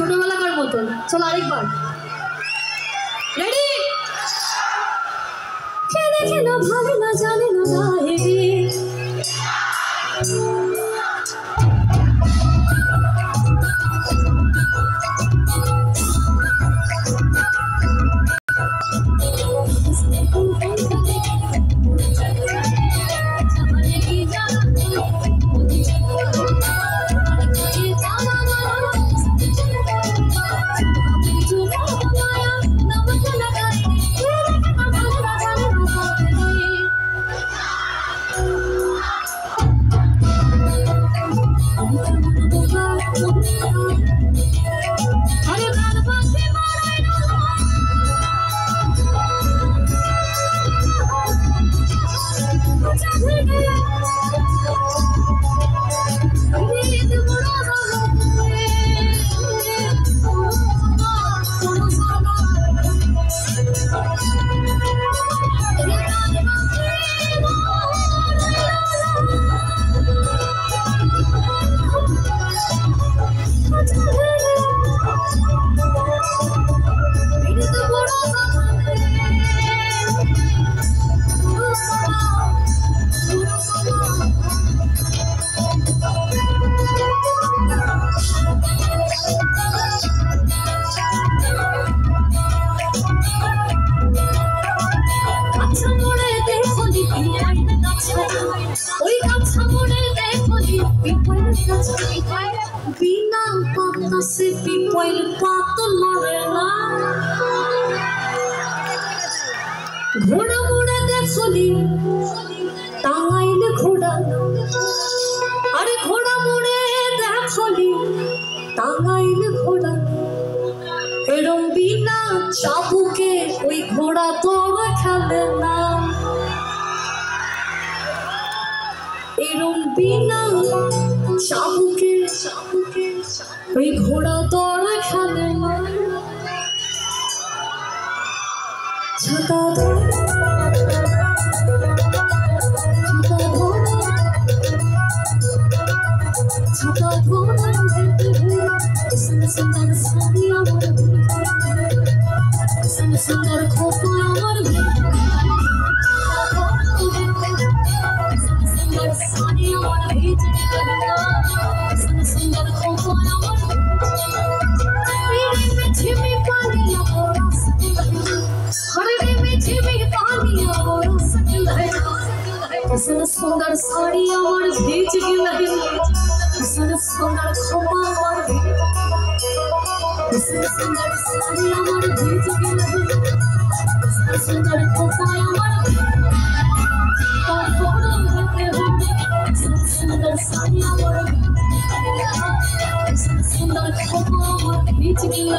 ছোটবেলাকার মতন। চলো আরেকবার, রেডি? কে দেখে না ভাবে না জানে না বাইরে, बिना पत्ता से पीपल पात लड़े ना, घोड़ा मुड़े देखली टांगाइल घोड़ा, अरे घोड़ा मुड़े देखली टांगाइल घोड़ा, एरम बिना चाबुके ओई घोड़ा तोड़ खेले ना, एरम बिना चाबुके ওই ঘোড়া তোরা খেলে না। ছাতা ধর ছাতা ধর সুন্দর সাদি আমার সুন্দর খোপা আমার सुंदर सानिया वाला बीच सुंदर खोपा में छिपी पानी और हरे में छिपी पानी और सकल है सुंदर सानिया वाला बीच गिला सुंदर खोपा और सुंदर सानिया वाला बीच गिला सुंदर खोपा और सुंदर सानिया वाला सुंदर खोपा और बीच गिला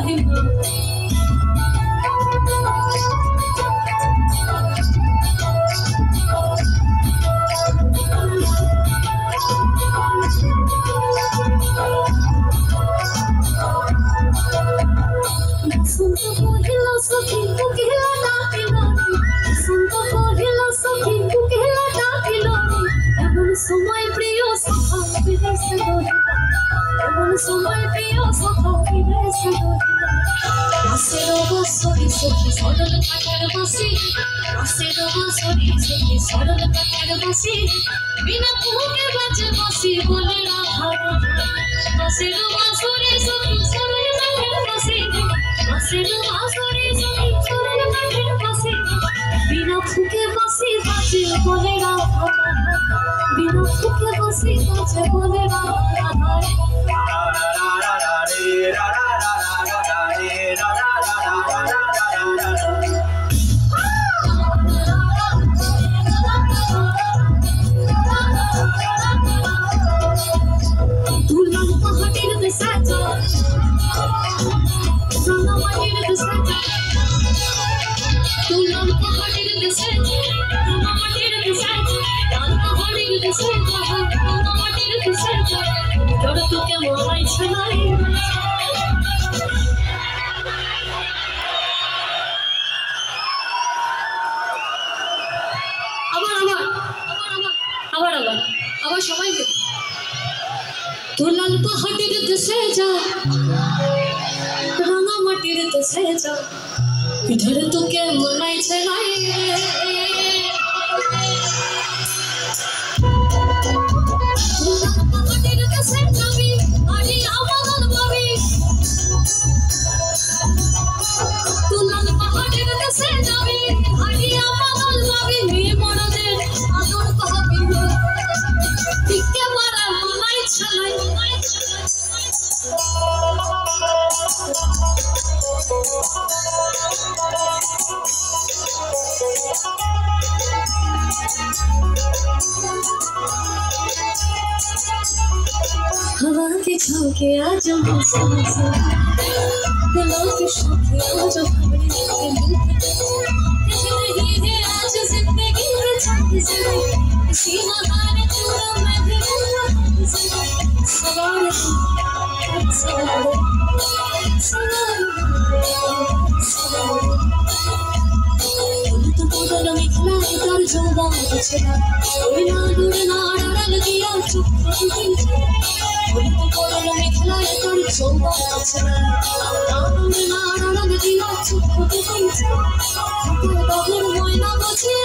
সময় প্রিয় সখা বিদেশে দরিয়া, এমন সময় প্রিয় সখা বিদেশে দরিয়া, রাসের বছরি সখী সরল কাঠের বাসি, রাসের বছরি সখী সরল কাঠের বাসি, বিনা কুহুকে বাজে বাসি বলে রাখা রাসের বছরি সখী সরল কাঠের বাসি, রাসের বছরি সখী সরল কাঠের বাসি, বিনা ফুকে বাসি বাজে বলে রাখা बिना फूके बसी बाजे बोले ना दुल्हन पहाड़ी में साजा सोना वाली में साजा दुल्हन पहाड़ी में साजा सोना वाली में साजा लाल पहाड़ी में साजा सोना वाली में साजा जब तू के मोबाइल चलाई আবার সবাই দুলাল পাহাড়ের দেশে যা কাছে যা পিঠের তোকে মনাইছে নাই মাটির কাছে যাবি আরে আমাদের পাবি তুলাল পাহাড়ের কাছে যাবি আরে আমাদের পাবি মেয়ে মরদের আদর পাবি টিকে মারা মনাইছে নাই हवा के झोंके आज मौसम से दिलों के शौके आज खबरें नहीं है आज जिंदगी में छाती से इसी महाने तूने मैं भी सवार तो कोडल मिखला इधर जोगा बचना कोई ना दूर ना डर गया चुप तो कोडल मिखला इधर जोगा बचना ना दूर ना डर गया चुप तो बाबूर मोइना बचे